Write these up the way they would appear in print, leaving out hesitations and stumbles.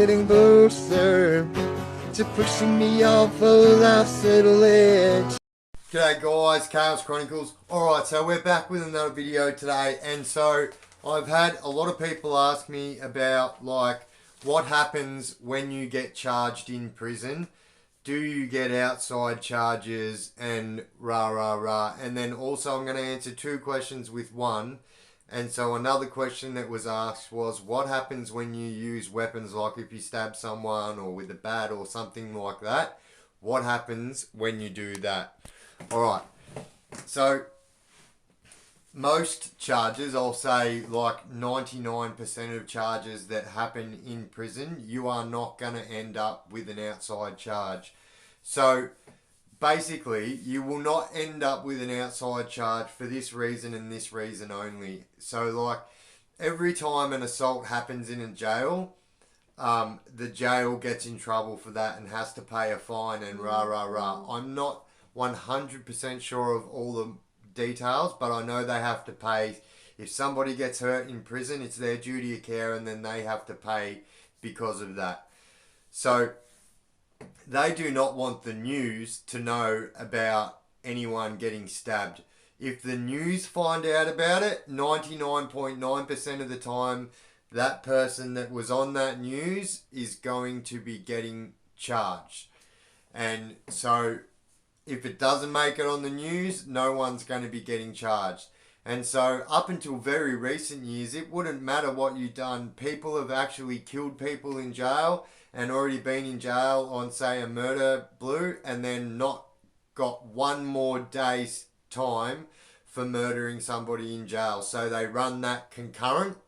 getting closer to pushing me off a life's little edge. G'day guys, Chaos Chronicles. Alright, so we're back with another video today, and so I've had a lot of people ask me about like what happens when you get charged in prison. Do you get outside charges and rah rah rah? And then also I'm going to answer two questions with one. And so another question that was asked was what happens when you use weapons, like if you stab someone or with a bat or something like that? What happens when you do that? Alright, so most charges, I'll say like 99% of charges that happen in prison, you are not going to end up with an outside charge. So basically, you will not end up with an outside charge for this reason and this reason only. So like every time an assault happens in a jail, the jail gets in trouble for that and has to pay a fine and rah rah rah. I'm not 100% sure of all the details, but I know they have to pay. If somebody gets hurt in prison, it's their duty of care and then they have to pay because of that. So they do not want the news to know about anyone getting stabbed. If the news find out about it, 99.9% of the time, that person that was on that news is going to be getting charged. And so if it doesn't make it on the news, no one's going to be getting charged. And so up until very recent years, it wouldn't matter what you've done. People have actually killed people in jail and already been in jail on, say, a murder blue and then not got one more day's time for murdering somebody in jail. So they run that concurrent.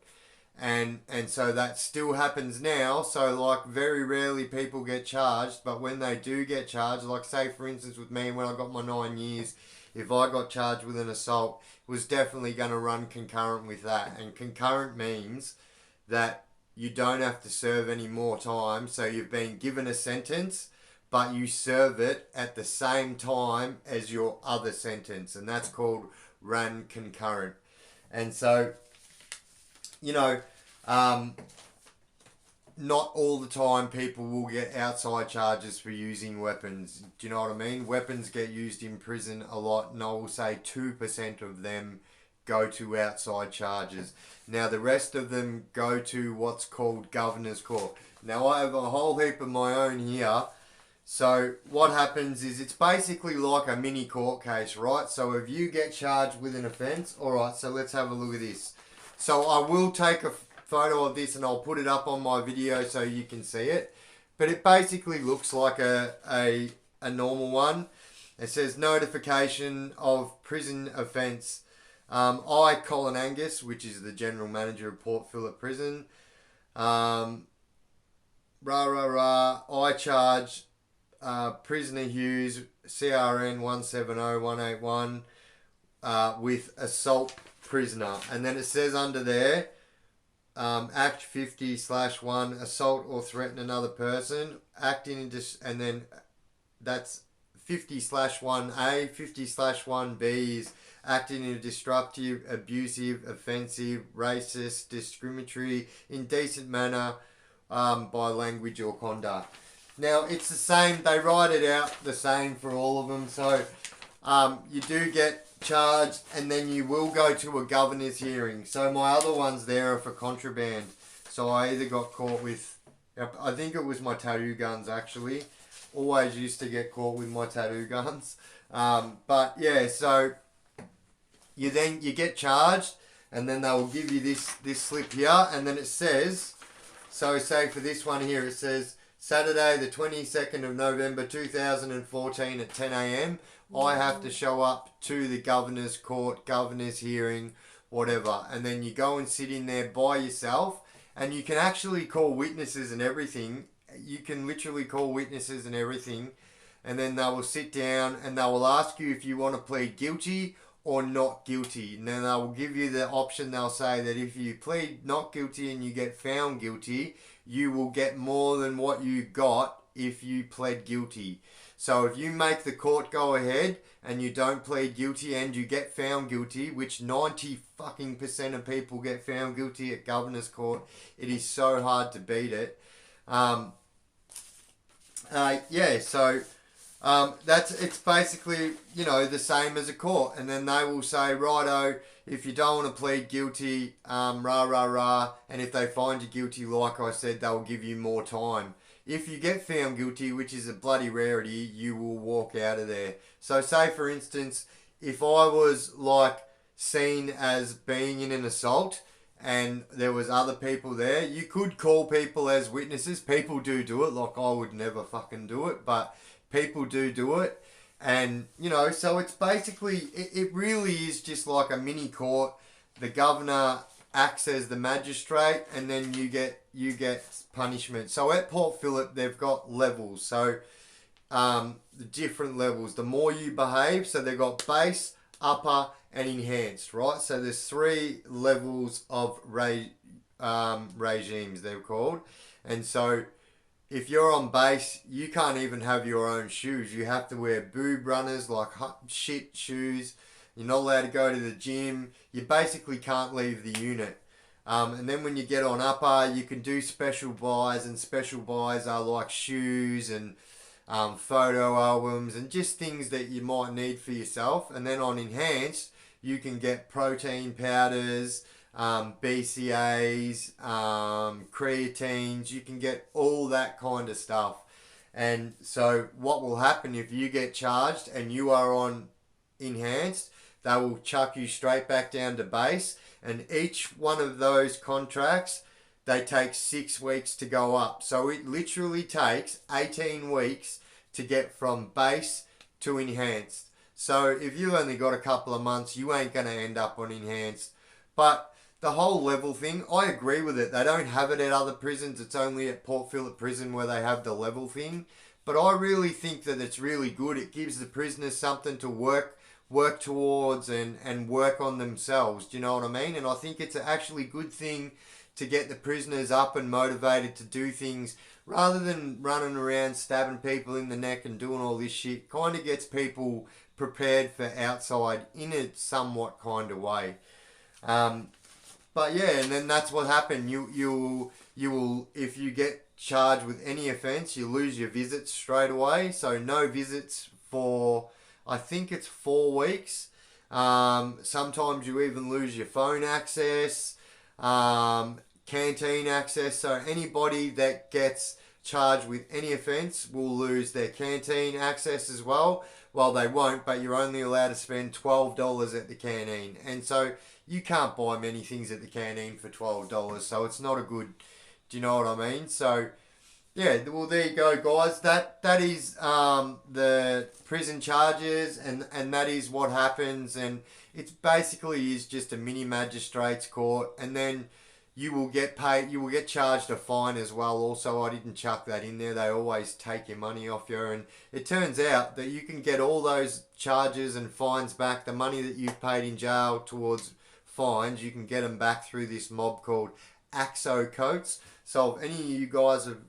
And so that still happens now. So like very rarely people get charged, but when they do get charged, like say for instance with me when I got my 9 years, if I got charged with an assault, it was definitely going to run concurrent with that. And concurrent means that you don't have to serve any more time. So you've been given a sentence, but you serve it at the same time as your other sentence. And that's called run concurrent. And so you know, not all the time people will get outside charges for using weapons. Do you know what I mean? Weapons get used in prison a lot, and I will say 2% of them go to outside charges. Now, the rest of them go to what's called governor's court. Now, I have a whole heap of my own here. So what happens is it's basically like a mini court case, right? So if you get charged with an offence, all right, so let's have a look at this. So I will take a photo of this and I'll put it up on my video so you can see it. But it basically looks like a normal one. It says notification of prison offence. I, Colin Angus, which is the General Manager of Port Phillip Prison. Rah, rah, rah. I charge Prisoner Hughes, CRN 170181, with assault prisoner. And then it says under there, Act 50/1, assault or threaten another person, acting in and then that's 50/1A, 50/1B is acting in a disruptive, abusive, offensive, racist, discriminatory, indecent manner by language or conduct. Now it's the same, they write it out the same for all of them. So you do get charged and then you will go to a governor's hearing. So my other ones there are for contraband. So I either got caught with, I think it was my tattoo guns actually. Always used to get caught with my tattoo guns. But yeah, so you get charged and then they will give you this slip here, and then it says, so say for this one here, it says Saturday the 22nd of November 2014 at 10 a.m. I have to show up to the governor's court, governor's hearing, whatever. And then you go and sit in there by yourself, and you can actually call witnesses and everything. You can literally call witnesses and everything. And then they will sit down and they will ask you if you want to plead guilty or not guilty. And then they will give you the option. They'll say that if you plead not guilty and you get found guilty, you will get more than what you got if you pled guilty. So if you make the court go ahead and you don't plead guilty and you get found guilty, which 90% of people get found guilty at governor's court, it is so hard to beat it. Yeah, so it's basically, you know, the same as a court, and then they will say, righto, if you don't want to plead guilty, rah rah rah, and if they find you guilty, like I said, they'll give you more time. If you get found guilty, which is a bloody rarity, you will walk out of there. So say for instance, if I was like seen as being in an assault and there was other people there, you could call people as witnesses. People do it. Like, I would never fucking do it, but people do it. And, you know, so it's basically, it really is just like a mini court. The governor acts as the magistrate, and then you get punishment. So at Port Phillip, they've got levels. So the different levels, the more you behave, so they've got base, upper, and enhanced, right? So there's 3 levels of regimes, they're called. And so if you're on base, you can't even have your own shoes. You have to wear boob runners, like shit shoes. You're not allowed to go to the gym. You basically can't leave the unit. And then when you get on upper, you can do special buys, and special buys are like shoes and photo albums and just things that you might need for yourself. And then on enhanced, you can get protein powders, BCAs, creatines. You can get all that kind of stuff. And so what will happen if you get charged and you are on enhanced, they will chuck you straight back down to base. And each one of those contracts, they take 6 weeks to go up. So it literally takes 18 weeks to get from base to enhanced. So if you only got a couple of months, you ain't going to end up on enhanced. But the whole level thing, I agree with it. They don't have it at other prisons. It's only at Port Phillip Prison where they have the level thing. But I really think that it's really good. It gives the prisoners something to work towards and work on themselves. Do you know what I mean? And I think it's actually a good thing to get the prisoners up and motivated to do things rather than running around stabbing people in the neck and doing all this shit. Kind of gets people prepared for outside in a somewhat kind of way. But yeah, and then that's what happened. You will, if you get charged with any offence, you lose your visits straight away. So no visits for, I think it's 4 weeks. Sometimes you even lose your phone access, canteen access. So anybody that gets charged with any offence will lose their canteen access as well. Well, they won't, but you're only allowed to spend $12 at the canteen. And so you can't buy many things at the canteen for $12. So it's not a good, do you know what I mean? So yeah, well, there you go, guys. That is the prison charges, and that is what happens. And it's basically is just a mini magistrates court, and then you will get paid. You will get charged a fine as well. Also, I didn't chuck that in there. They always take your money off you, and it turns out that you can get all those charges and fines back. The money that you've paid in jail towards fines, you can get them back through this mob called AXO coats. So if any of you guys have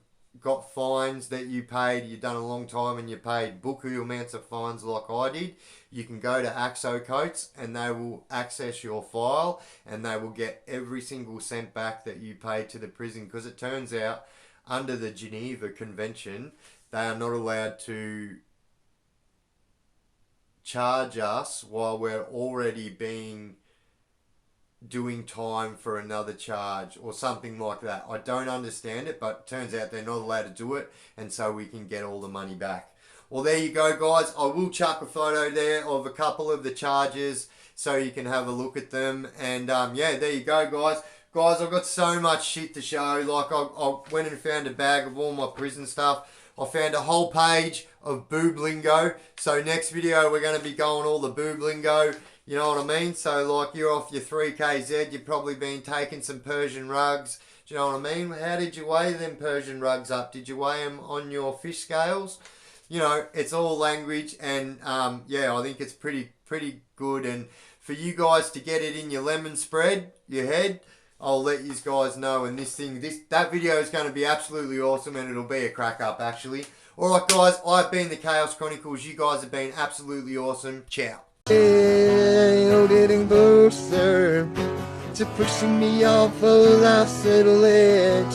got fines that you paid, you've done a long time and you paid buku amounts of fines like I did, you can go to AXO Coats and they will access your file and they will get every single cent back that you paid to the prison, because it turns out under the Geneva Convention they are not allowed to charge us while we're already doing time for another charge or something like that. I don't understand it, but it turns out they're not allowed to do it, and so we can get all the money back. Well, there you go, guys. I will chuck a photo there of a couple of the charges so you can have a look at them. And yeah, there you go, guys. Guys, I've got so much shit to show. Like, I went and found a bag of all my prison stuff. I found a whole page of boob lingo. So next video, we're going to be going all the boob lingo. You know what I mean? So like, you're off your 3kz, you've probably been taking some Persian rugs. Do you know what I mean? How did you weigh them Persian rugs up? Did you weigh them on your fish scales? You know, it's all language, and yeah, I think it's pretty good. And for you guys to get it in your lemon spread, your head, I'll let you guys know. And that video is going to be absolutely awesome, and it'll be a crack up actually. Alright guys, I've been the Chaos Chronicles. You guys have been absolutely awesome. Ciao. You're getting closer to pushing me off a life's little edge.